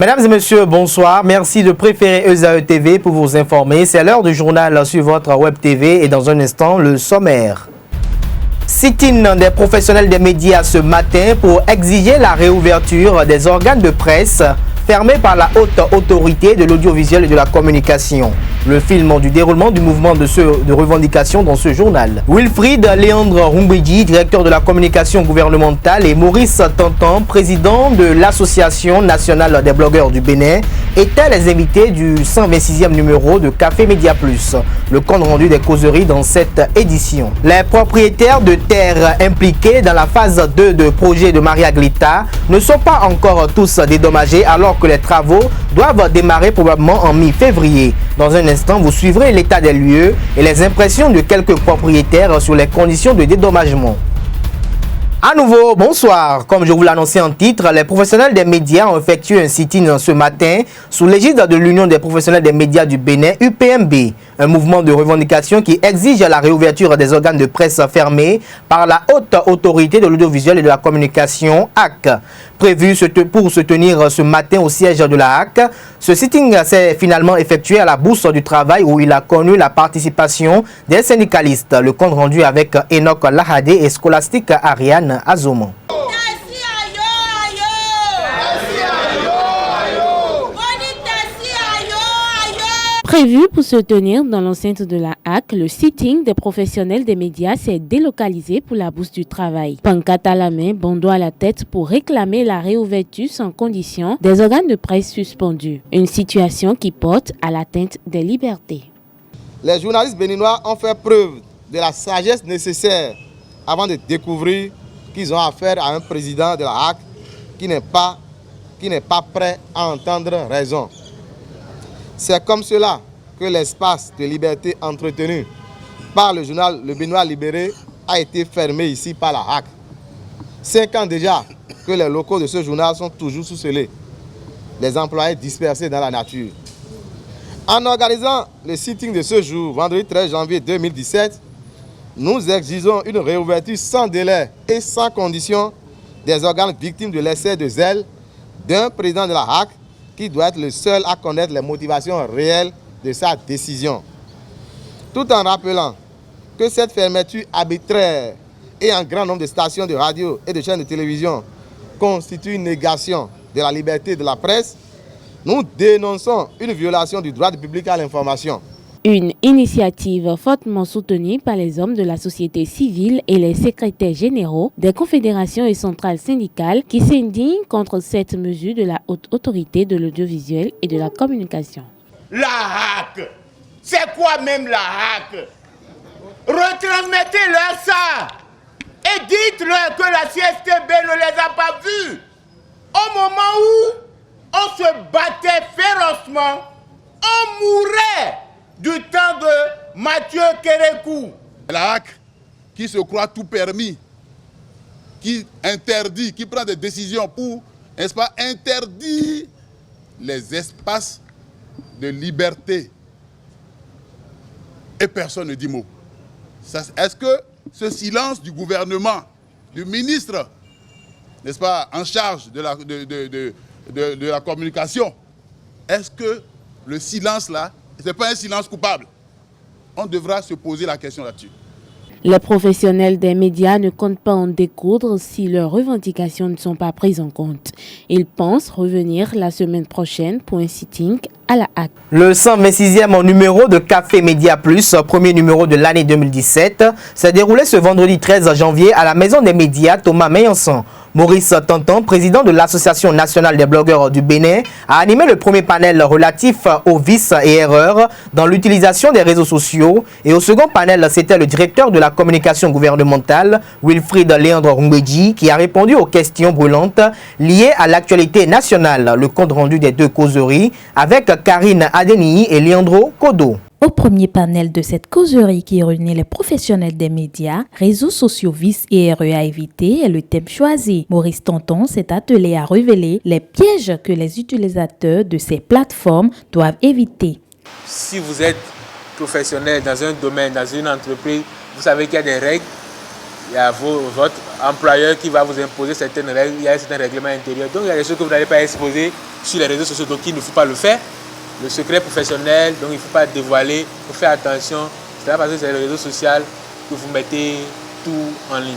Mesdames et messieurs, bonsoir. Merci de préférer ESAE TV pour vous informer. C'est l'heure du journal sur votre web TV et dans un instant, le sommaire. Sit-in des professionnels des médias ce matin pour exiger la réouverture des organes de presse fermés par la haute autorité de l'audiovisuel et de la communication. Le film du déroulement du mouvement de revendication dans ce journal. Wilfried Léandre Rumbedji, directeur de la communication gouvernementale, et Maurice Tantan, président de l'Association nationale des blogueurs du Bénin, étaient les invités du 126e numéro de Café Média Plus. Le compte rendu des causeries dans cette édition. Les propriétaires de terres impliqués dans la phase 2 de projet de Maria Glita ne sont pas encore tous dédommagés alors que les travaux doivent démarrer probablement en mi-février. Dans un instant, vous suivrez l'état des lieux et les impressions de quelques propriétaires sur les conditions de dédommagement. À nouveau, bonsoir. Comme je vous l'annonçais en titre, les professionnels des médias ont effectué un sit-in ce matin sous l'égide de l'Union des professionnels des médias du Bénin, UPMB, un mouvement de revendication qui exige la réouverture des organes de presse fermés par la haute autorité de l'audiovisuel et de la communication, HAC. Prévu pour se tenir ce matin au siège de la HAC, ce sitting s'est finalement effectué à la Bourse du Travail où il a connu la participation des syndicalistes. Le compte rendu avec Enoch Lahade et Scholastique Ariane Azoman. Prévu pour se tenir dans l'enceinte de la HAC, le sitting des professionnels des médias s'est délocalisé pour la Bourse du Travail. Pancarte à la main, bandeau à la tête pour réclamer la réouverture sans condition des organes de presse suspendus. Une situation qui porte à l'atteinte des libertés. Les journalistes béninois ont fait preuve de la sagesse nécessaire avant de découvrir qu'ils ont affaire à un président de la HAC qui n'est pas prêt à entendre raison. C'est comme cela que l'espace de liberté entretenu par le journal Le Béninois Libéré a été fermé ici par la HAC. 5 ans déjà que les locaux de ce journal sont toujours sous scellés, les employés dispersés dans la nature. En organisant le sitting de ce jour, vendredi 13 janvier 2017, nous exigeons une réouverture sans délai et sans condition des organes victimes de l'excès de zèle d'un président de la HAC qui doit être le seul à connaître les motivations réelles de sa décision. Tout en rappelant que cette fermeture arbitraire et un grand nombre de stations de radio et de chaînes de télévision constitue une négation de la liberté de la presse, nous dénonçons une violation du droit du public à l'information. Une initiative fortement soutenue par les hommes de la société civile et les secrétaires généraux des confédérations et centrales syndicales qui s'indignent contre cette mesure de la haute autorité de l'audiovisuel et de la communication. La HAC, c'est quoi même la HAC? Retransmettez-leur ça et dites-leur que la CSTB ne les a pas vus. Au moment où on se battait férocement, on mourait du temps de Mathieu Kérékou. La HAC qui se croit tout permis, qui interdit, qui prend des décisions pour, n'est-ce pas, interdire les espaces de liberté. Et personne ne dit mot. Est-ce que ce silence du gouvernement, du ministre, n'est-ce pas, en charge de la communication, est-ce que le silence là, ce n'est pas un silence coupable? On devra se poser la question là-dessus. Les professionnels des médias ne comptent pas en découdre si leurs revendications ne sont pas prises en compte. Ils pensent revenir la semaine prochaine pour un sitting à la HAC. Le 126e numéro de Café Média Plus, premier numéro de l'année 2017, s'est déroulé ce vendredi 13 janvier à la Maison des médias Thomas Meillanson. Maurice Tantan, président de l'Association nationale des blogueurs du Bénin, a animé le premier panel relatif aux vices et erreurs dans l'utilisation des réseaux sociaux. Et au second panel, c'était le directeur de la communication gouvernementale, Wilfried Léandre Rumbedji, qui a répondu aux questions brûlantes liées à l'actualité nationale. Le compte rendu des deux causeries avec Karine Adeniyi et Leandro Kodo. Au premier panel de cette causerie qui réunit les professionnels des médias, réseaux sociaux, vices et erreurs à éviter est le thème choisi. Maurice Tanton s'est attelé à révéler les pièges que les utilisateurs de ces plateformes doivent éviter. Si vous êtes professionnel dans un domaine, dans une entreprise, vous savez qu'il y a des règles il y a votre employeur qui va vous imposer certaines règles, il y a certains règlements intérieurs. Donc il y a des choses que vous n'allez pas exposer sur les réseaux sociaux, donc il ne faut pas le faire. Le secret professionnel, donc il ne faut pas dévoiler, il faut faire attention. C'est parce que c'est les réseaux sociaux que vous mettez tout en ligne.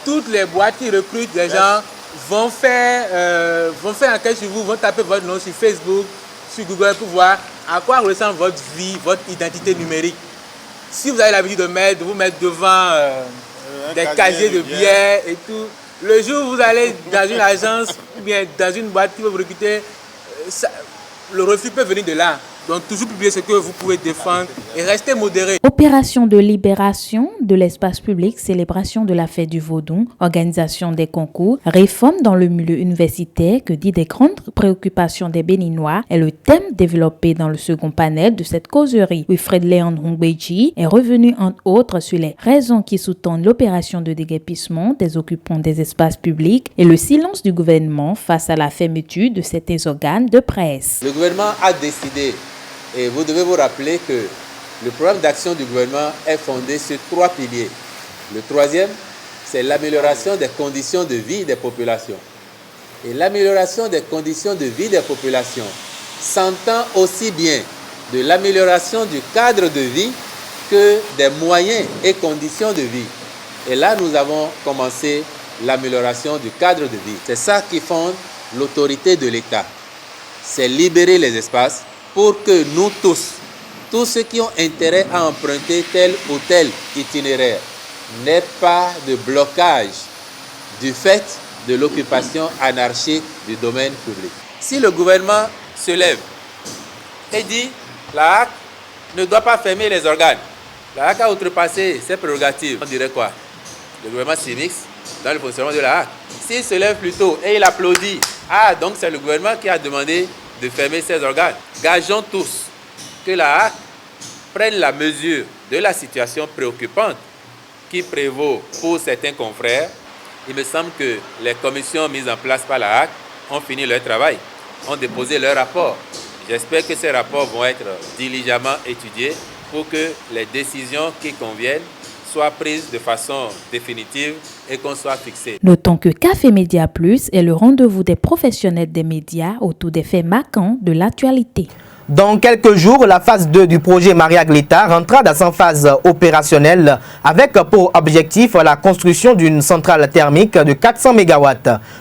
Toutes les boîtes qui recrutent des gens vont faire enquête sur vous, vont taper votre nom sur Facebook, sur Google pour voir à quoi ressemble votre vie, votre identité numérique. Si vous avez l'habitude de vous mettre devant des casiers de billets et tout, le jour où vous allez dans une agence ou bien dans une boîte qui va vous recruter, le refus peut venir de là. Donc toujours publier ce que vous pouvez défendre et rester modéré. Opération de libération de l'espace public, célébration de la fête du Vaudon, organisation des concours, réforme dans le milieu universitaire, que dit des grandes préoccupations des Béninois, est le thème développé dans le second panel de cette causerie. Wilfred Léandre Ngbeji est revenu entre autres sur les raisons qui sous-tendent l'opération de déguerpissement des occupants des espaces publics et le silence du gouvernement face à la fermeture de certains organes de presse. Le gouvernement a décidé. Et vous devez vous rappeler que le programme d'action du gouvernement est fondé sur 3 piliers. Le troisième, c'est l'amélioration des conditions de vie des populations. Et l'amélioration des conditions de vie des populations s'entend aussi bien de l'amélioration du cadre de vie que des moyens et conditions de vie. Et là, nous avons commencé l'amélioration du cadre de vie. C'est ça qui fonde l'autorité de l'État. C'est libérer les espaces pour que nous tous ceux qui ont intérêt à emprunter tel ou tel itinéraire, n'aient pas de blocage du fait de l'occupation anarchique du domaine public. Si le gouvernement se lève et dit la HAC ne doit pas fermer les organes, la HAC a outrepassé ses prérogatives, on dirait quoi? Le gouvernement s'immisce dans le fonctionnement de la HAC. S'il se lève plus tôt et il applaudit, donc c'est le gouvernement qui a demandé de fermer ces organes. Gageons tous que la HAC prenne la mesure de la situation préoccupante qui prévaut pour certains confrères. Il me semble que les commissions mises en place par la HAC ont fini leur travail, ont déposé leur rapport. J'espère que ces rapports vont être diligemment étudiés pour que les décisions qui conviennent soient prises de façon définitive et qu'on soit fixé. Notons que Café Média Plus est le rendez-vous des professionnels des médias autour des faits marquants de l'actualité. Dans quelques jours, la phase 2 du projet Maria Gleta rentrera dans sa phase opérationnelle avec pour objectif la construction d'une centrale thermique de 400 MW.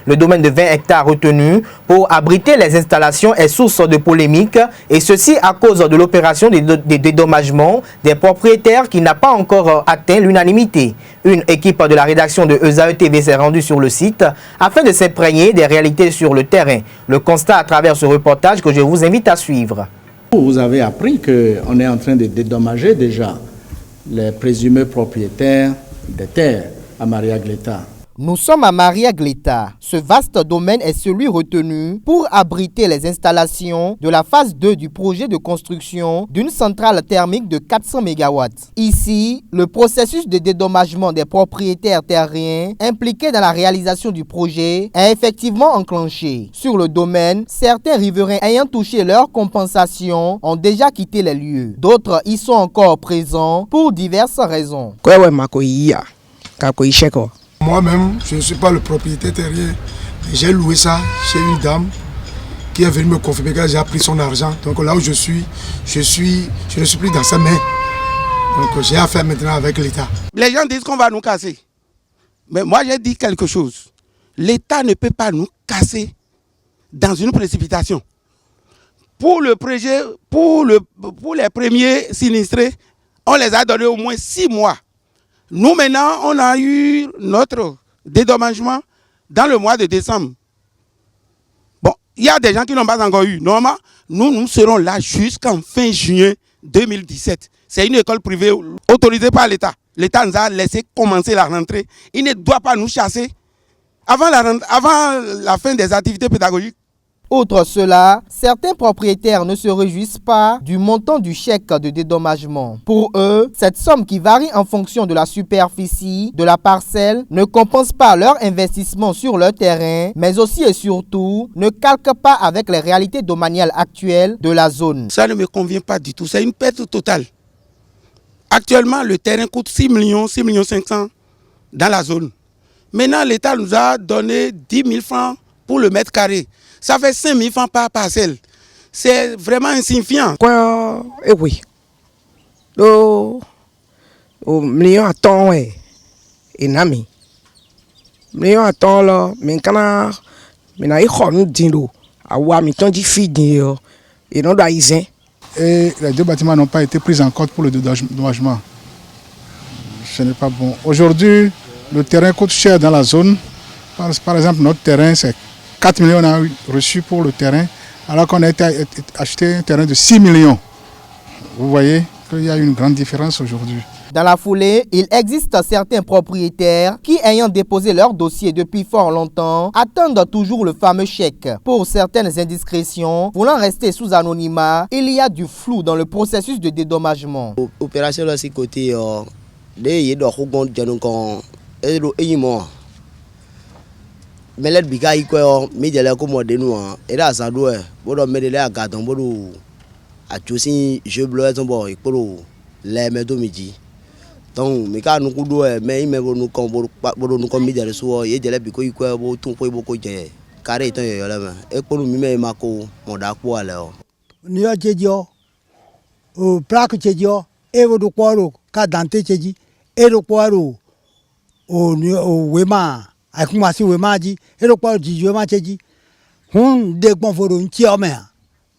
Le domaine de 20 hectares retenu pour abriter les installations est source de polémique et ceci à cause de l'opération des dédommagements des propriétaires qui n'a pas encore atteint l'unanimité. Une équipe de la rédaction de ESAE TV s'est rendue sur le site afin de s'imprégner des réalités sur le terrain. Le constat à travers ce reportage que je vous invite à suivre. Vous avez appris qu'on est en train de dédommager déjà les présumés propriétaires des terres à Maria Gleta. Nous sommes à Maria Gleta. Ce vaste domaine est celui retenu pour abriter les installations de la phase 2 du projet de construction d'une centrale thermique de 400 MW. Ici, le processus de dédommagement des propriétaires terriens impliqués dans la réalisation du projet est effectivement enclenché. Sur le domaine, certains riverains ayant touché leur compensation ont déjà quitté les lieux. D'autres y sont encore présents pour diverses raisons. Moi-même, je ne suis pas le propriétaire terrien. J'ai loué ça chez une dame qui est venue me confirmer qu'elle a déjà pris son argent. Donc là où je ne suis plus dans ses mains. Donc j'ai affaire maintenant avec l'État. Les gens disent qu'on va nous casser. Mais moi j'ai dit quelque chose. L'État ne peut pas nous casser dans une précipitation. Pour le projet, pour les premiers sinistrés, on les a donnés au moins 6 mois. Nous, maintenant, on a eu notre dédommagement dans le mois de décembre. Bon, il y a des gens qui n'ont pas encore eu. Normalement, nous serons là jusqu'en fin juin 2017. C'est une école privée autorisée par l'État. L'État nous a laissé commencer la rentrée. Il ne doit pas nous chasser avant la fin des activités pédagogiques. Outre cela, certains propriétaires ne se réjouissent pas du montant du chèque de dédommagement. Pour eux, cette somme qui varie en fonction de la superficie de la parcelle ne compense pas leur investissement sur leur terrain, mais aussi et surtout ne calque pas avec les réalités domaniales actuelles de la zone. Ça ne me convient pas du tout, c'est une perte totale. Actuellement, le terrain coûte 6 500 000 dans la zone. Maintenant, l'État nous a donné 10 000 francs pour le mètre carré. Ça fait 5 000 francs par parcelle. C'est vraiment insignifiant. Eh oui. Au million à temps, ouais. Et nami. Million à temps, là. Mais quand on a eu un dingo, à voir, mais tant de filles, et non d'aïsien. Et les deux bâtiments n'ont pas été pris en compte pour le dédommagement. Ce n'est pas bon. Aujourd'hui, le terrain coûte cher dans la zone. Par exemple, notre terrain, c'est 4 millions qu'on a reçu pour le terrain, alors qu'on a acheté un terrain de 6 millions. Vous voyez qu'il y a une grande différence aujourd'hui. Dans la foulée, il existe certains propriétaires qui, ayant déposé leur dossier depuis fort longtemps, attendent toujours le fameux chèque. Pour certaines indiscrétions, voulant rester sous anonymat, il y a du flou dans le processus de dédommagement. Opération là, c'est côté mais les biga iko média comme de nous et là ça doit bodo média à gardon bodo à choisi je bleu tombo et polo les medo midi donc mais quand nous kudo mais il me nous comme bodo nous comme média so et de la biko iko bo ton po boko je carré ton yo là et polo mi me mako mon da ko ala ni o jejo o plaque jejo e bodo kwaro ka dante jeji e do kwaro o ni o wema akumasi wemaji ero kwa jijo macheji de gbon foro nti ome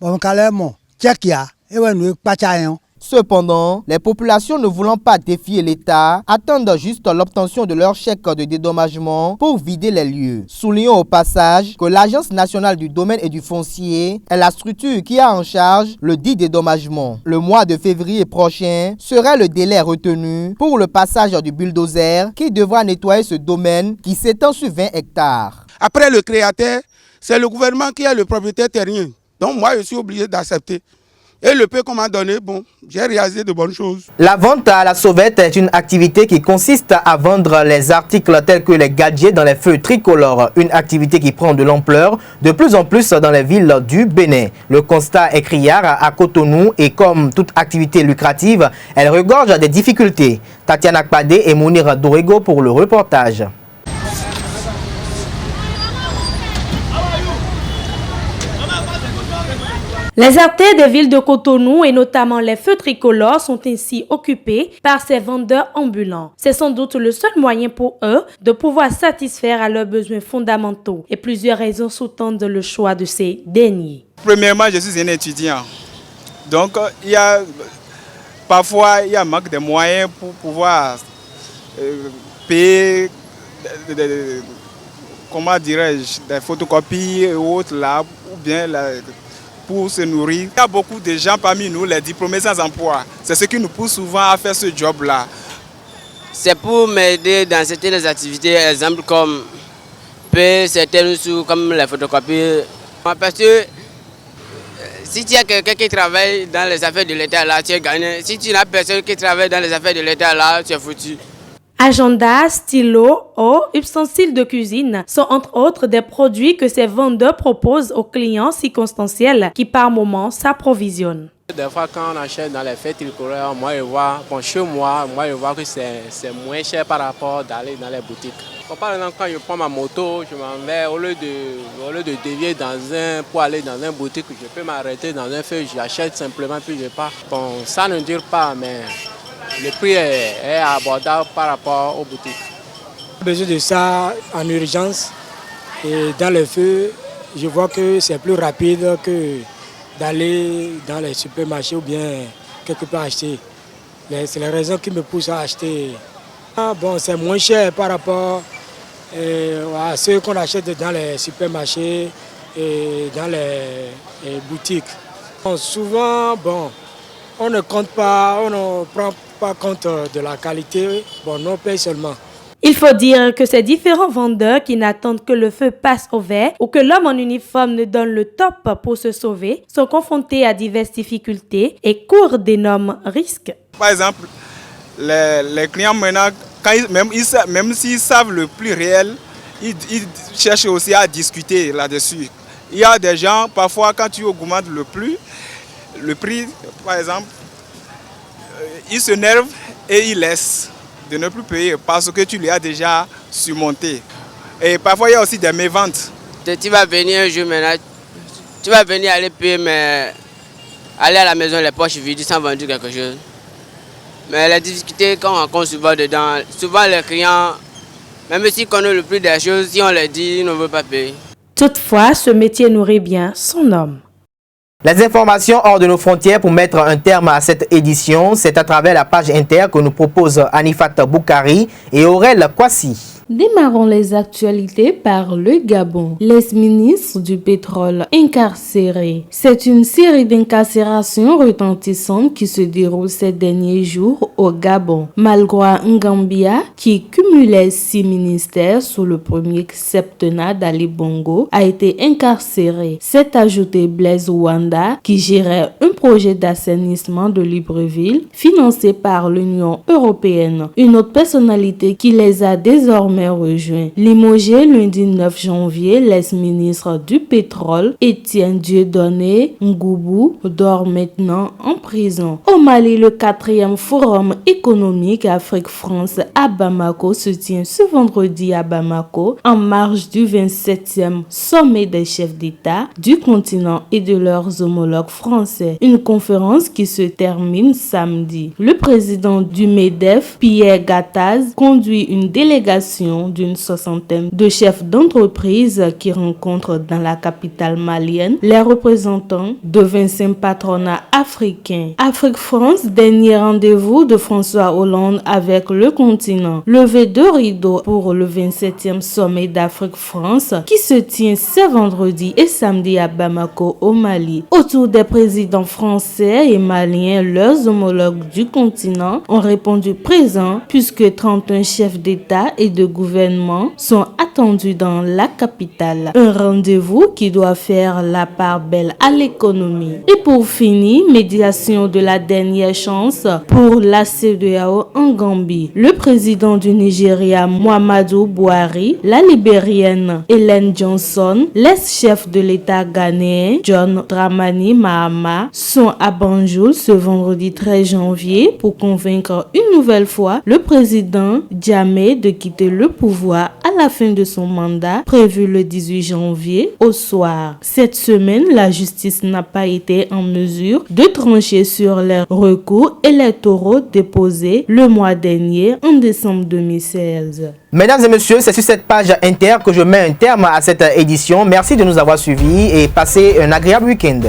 bon kale mo chekia e wenu pacha yan. Cependant, les populations ne voulant pas défier l'État attendent juste l'obtention de leur chèque de dédommagement pour vider les lieux. Soulignons au passage que l'Agence nationale du domaine et du foncier est la structure qui a en charge le dit dédommagement. Le mois de février prochain sera le délai retenu pour le passage du bulldozer qui devra nettoyer ce domaine qui s'étend sur 20 hectares. Après le créateur, c'est le gouvernement qui est le propriétaire terrien. Donc moi, je suis obligé d'accepter. Et le peu qu'on m'a donné, bon, j'ai réalisé de bonnes choses. La vente à la sauvette est une activité qui consiste à vendre les articles tels que les gadgets dans les feux tricolores. Une activité qui prend de l'ampleur de plus en plus dans les villes du Bénin. Le constat est criard à Cotonou et comme toute activité lucrative, elle regorge des difficultés. Tatiana Kpade et Mounir Dorego pour le reportage. Les artères des villes de Cotonou et notamment les feux tricolores sont ainsi occupés par ces vendeurs ambulants. C'est sans doute le seul moyen pour eux de pouvoir satisfaire à leurs besoins fondamentaux et plusieurs raisons sous-tendent le choix de ces derniers. Premièrement, je suis un étudiant. Donc, parfois, il y a un manque de moyens pour pouvoir payer comment dirais-je, des photocopies et autres là, ou bien pour se nourrir. Il y a beaucoup de gens parmi nous, les diplômés sans emploi. C'est ce qui nous pousse souvent à faire ce job-là. C'est pour m'aider dans certaines activités, exemple comme certaines comme les photocopies. Parce que si tu as quelqu'un qui travaille dans les affaires de l'État là, tu es gagné. Si tu n'as personne qui travaille dans les affaires de l'État là, tu es foutu. Agenda, stylo, eau, ustensiles de cuisine sont entre autres des produits que ces vendeurs proposent aux clients circonstanciels qui par moment s'approvisionnent. Des fois quand on achète dans les fêtes tricolores, moi je vois, chez moi je vois que c'est moins cher par rapport d'aller dans les boutiques. Par exemple, quand je prends ma moto, je m'en vais, au lieu de dévier pour aller dans une boutique, je peux m'arrêter dans un feu, j'achète simplement puis je pars. Bon, ça ne dure pas, mais le prix est abordable par rapport aux boutiques. J'ai besoin de ça en urgence et dans le feu, je vois que c'est plus rapide que d'aller dans les supermarchés ou bien quelque part acheter. C'est la raison qui me pousse à acheter. Bon, c'est moins cher par rapport à ceux qu'on achète dans les supermarchés et dans les boutiques. Bon, souvent, bon, on ne compte pas, on ne prend pas compte de la qualité, bon, on paye seulement. Il faut dire que ces différents vendeurs qui n'attendent que le feu passe au vert ou que l'homme en uniforme ne donne le top pour se sauver sont confrontés à diverses difficultés et courent d'énormes risques. Par exemple, les clients maintenant, même s'ils savent le prix réel, ils cherchent aussi à discuter là-dessus. Il y a des gens, parfois quand tu augmentes le prix, par exemple, ils s'énervent et ils laissent. de ne plus payer parce que tu l'as déjà surmonté. Et parfois, il y a aussi des méventes. Tu vas venir un jour maintenant, tu vas venir aller payer, mais aller à la maison les poches vides sans vendre quelque chose. Mais les difficultés qu'on rencontre souvent dedans, souvent les clients, même si on a le prix des choses, si on les dit, ils ne veulent pas payer. Toutefois, ce métier nourrit bien son homme. Les informations hors de nos frontières pour mettre un terme à cette édition, c'est à travers la page Inter que nous propose Anifat Boukari et Aurel Kwasi. Démarrons les actualités par le Gabon. L'ex-ministre du pétrole incarcéré. C'est une série d'incarcérations retentissantes qui se déroule ces derniers jours au Gabon. Malgré Ngambia, qui cumulait 6 ministères sous le premier septennat d'Ali Bongo, a été incarcéré. S'est ajouté Blaise Wanda, qui gérait un projet d'assainissement de Libreville financé par l'Union européenne. Une autre personnalité qui les a désormais rejoint. Limogé lundi 9 janvier, l'ex-ministre du pétrole, Étienne Dieudonné Ngoubou, dort maintenant en prison. Au Mali, le 4e forum économique Afrique-France à Bamako se tient ce vendredi à Bamako, en marge du 27e sommet des chefs d'État du continent et de leurs homologues français. Une conférence qui se termine samedi. Le président du MEDEF, Pierre Gattaz, conduit une délégation d'une soixantaine de chefs d'entreprise qui rencontrent dans la capitale malienne les représentants de 25 patronats africains. Afrique-France, dernier rendez-vous de François Hollande avec le continent. Levée de rideau pour le 27e sommet d'Afrique-France qui se tient ce vendredi et samedi à Bamako au Mali. Autour des présidents français et maliens, leurs homologues du continent ont répondu présents puisque 31 chefs d'État et de gouvernement sont attendus dans la capitale. Un rendez-vous qui doit faire la part belle à l'économie. Et pour finir, médiation de la dernière chance pour la CEDEAO en Gambie. Le président du Nigeria, Muhammadu Buhari, la libérienne Ellen Johnson, l'ex-chef de l'État ghanéen, John Dramani Mahama, sont à Banjul ce vendredi 13 janvier pour convaincre une nouvelle fois le président Jammeh de quitter le pouvoir à la fin de son mandat prévu le 18 janvier au soir. Cette semaine, la justice n'a pas été en mesure de trancher sur les recours électoraux déposés le mois dernier en décembre 2016. Mesdames et messieurs, c'est sur cette page Inter que je mets un terme à cette édition. Merci de nous avoir suivis et passez un agréable week-end.